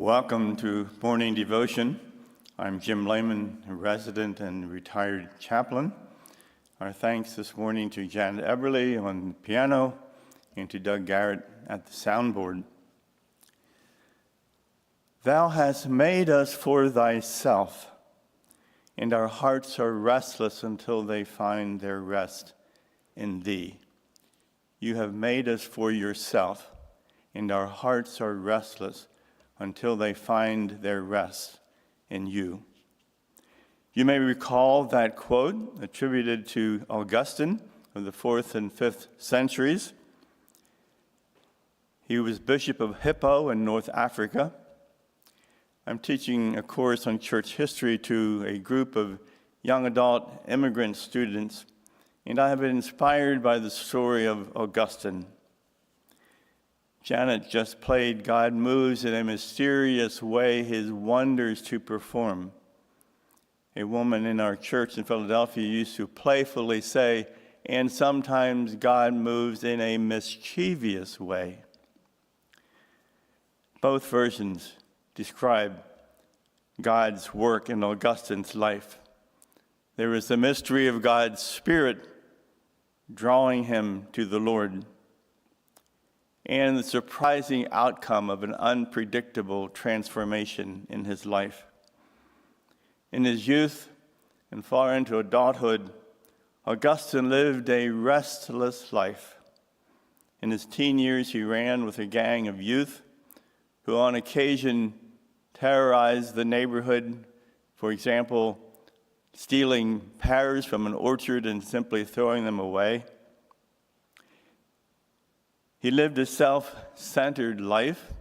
Welcome to morning devotion. I'm Jim Lehman, a resident and retired chaplain. Our thanks this morning to Janet Eberly on the piano and to Doug Garrett at the soundboard. Thou hast made us for thyself, and our hearts are restless until they find their rest in thee. You have made us for yourself, and our hearts are restless until they find their rest in you. You may recall that quote attributed to Augustine of the 4th and 5th centuries. He was Bishop of Hippo in North Africa. I'm teaching a course on church history to a group of young adult immigrant students, and I have been inspired by the story of Augustine. Janet just played God moves in a mysterious way his wonders to perform. A woman in our church in Philadelphia used to playfully say, and sometimes God moves in a mischievous way. Both versions describe God's work in Augustine's life. There is the mystery of God's Spirit drawing him to the Lord, and the surprising outcome of an unpredictable transformation in his life. In his youth and far into adulthood, Augustine lived a restless life. In his teen years, he ran with a gang of youth who on occasion terrorized the neighborhood, for example, stealing pears from an orchard and simply throwing them away. He lived a self-centered life,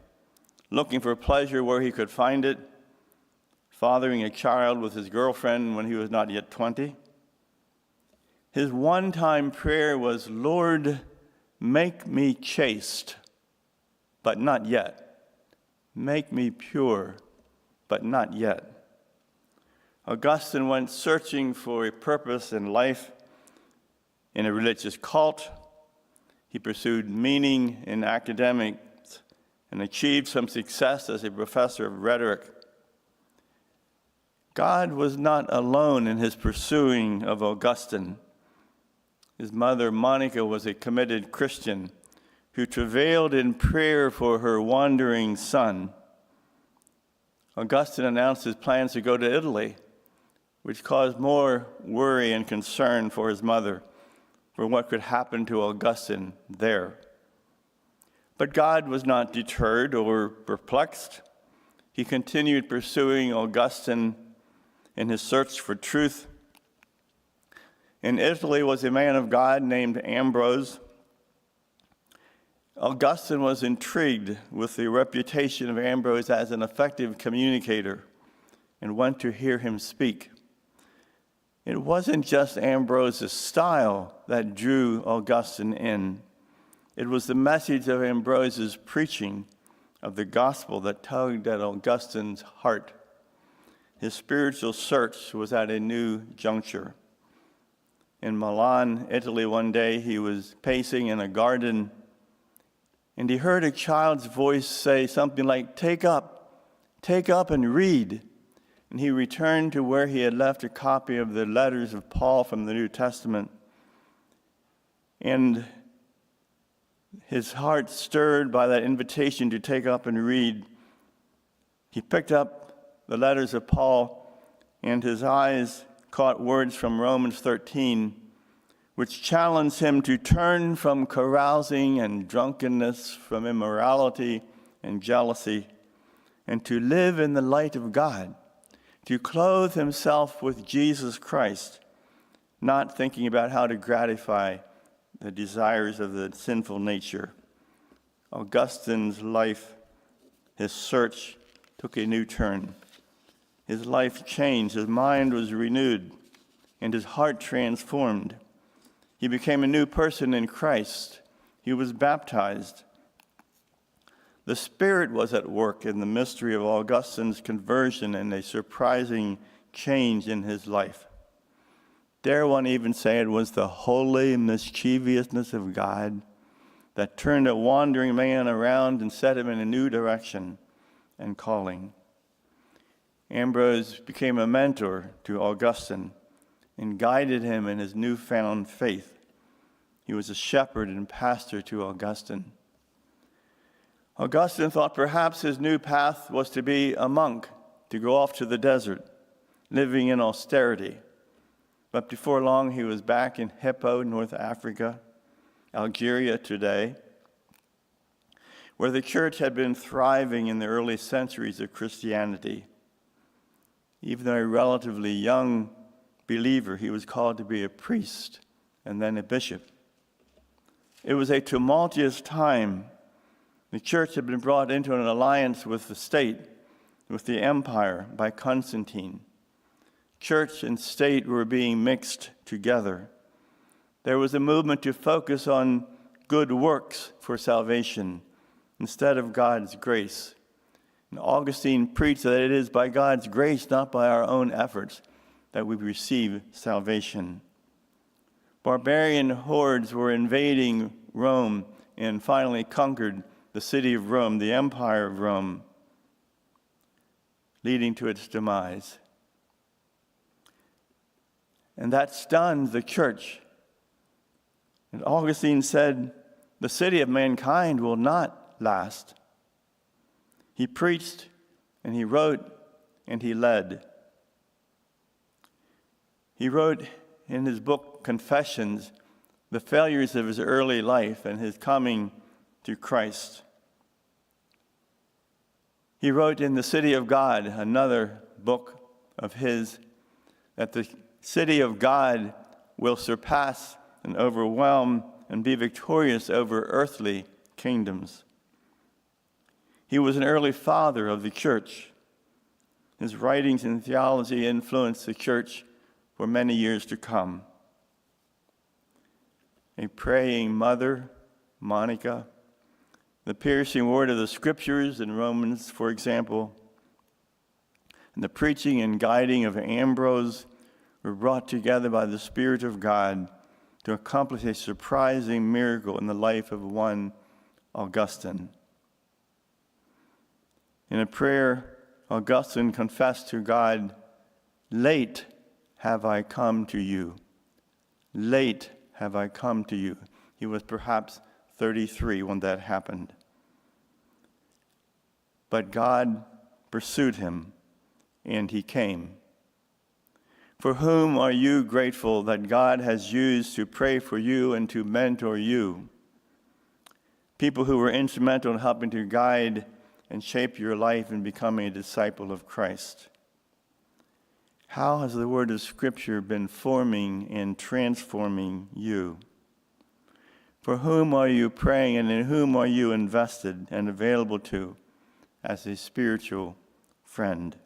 looking for pleasure where he could find it, fathering a child with his girlfriend when he was not yet 20. His one-time prayer was, Lord, make me chaste, but not yet. Make me pure, but not yet. Augustine went searching for a purpose in life in a religious cult. He pursued meaning in academics and achieved some success as a professor of rhetoric. God was not alone in his pursuing of Augustine. His mother, Monica, was a committed Christian who travailed in prayer for her wandering son. Augustine announced his plans to go to Italy, which caused more worry and concern for his mother, for what could happen to Augustine there. But God was not deterred or perplexed. He continued pursuing Augustine in his search for truth. In Italy was a man of God named Ambrose. Augustine was intrigued with the reputation of Ambrose as an effective communicator and went to hear him speak. It wasn't just Ambrose's style that drew Augustine in. It was the message of Ambrose's preaching of the gospel that tugged at Augustine's heart. His spiritual search was at a new juncture. In Milan, Italy, one day he was pacing in a garden, and he heard a child's voice say something like, take up and read. And he returned to where he had left a copy of the letters of Paul from the New Testament. And his heart stirred by that invitation to take up and read. He picked up the letters of Paul, and his eyes caught words from Romans 13, which challenged him to turn from carousing and drunkenness, from immorality and jealousy, and to live in the light of God, to clothe himself with Jesus Christ, not thinking about how to gratify the desires of the sinful nature. Augustine's life, his search, took a new turn. His life changed, his mind was renewed, and his heart transformed. He became a new person in Christ. He was baptized. The Spirit was at work in the mystery of Augustine's conversion and a surprising change in his life. Dare one even say it was the holy mischievousness of God that turned a wandering man around and set him in a new direction and calling. Ambrose became a mentor to Augustine and guided him in his newfound faith. He was a shepherd and pastor to Augustine. Augustine thought perhaps his new path was to be a monk, to go off to the desert, living in austerity. But before long, he was back in Hippo, North Africa, Algeria today, where the church had been thriving in the early centuries of Christianity. Even though a relatively young believer, he was called to be a priest and then a bishop. It was a tumultuous time. The church had been brought into an alliance with the state, with the empire, by Constantine. Church and state were being mixed together. There was a movement to focus on good works for salvation instead of God's grace. And Augustine preached that it is by God's grace, not by our own efforts, that we receive salvation. Barbarian hordes were invading Rome and finally conquered the city of Rome, the empire of Rome, leading to its demise. And that stunned the church. And Augustine said, the city of mankind will not last. He preached and he wrote and he led. He wrote in his book, Confessions, the failures of his early life and his coming to Christ. He wrote in The City of God, another book of his, that the city of God will surpass and overwhelm and be victorious over earthly kingdoms. He was an early father of the church. His writings in theology influenced the church for many years to come. A praying mother, Monica, the piercing word of the scriptures in Romans, for example, and the preaching and guiding of Ambrose were brought together by the Spirit of God to accomplish a surprising miracle in the life of one Augustine. In a prayer, Augustine confessed to God, "Late have I come to you. Late have I come to you." He was perhaps 33 when that happened. But God pursued him, and he came. For whom are you grateful that God has used to pray for you and to mentor you? People who were instrumental in helping to guide and shape your life in becoming a disciple of Christ. How has the word of Scripture been forming and transforming you? For whom are you praying, and in whom are you invested and available to as a spiritual friend?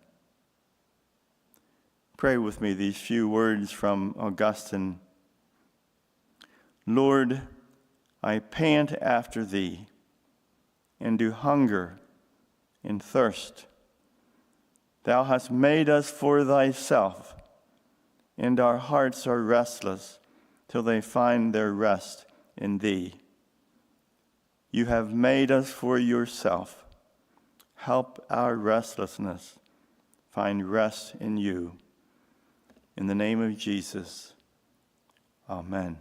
Pray with me these few words from Augustine. Lord, I pant after thee, and do hunger and thirst. Thou hast made us for thyself, and our hearts are restless till they find their rest in thee. You have made us for yourself. Help our restlessness find rest in you. In the name of Jesus, amen.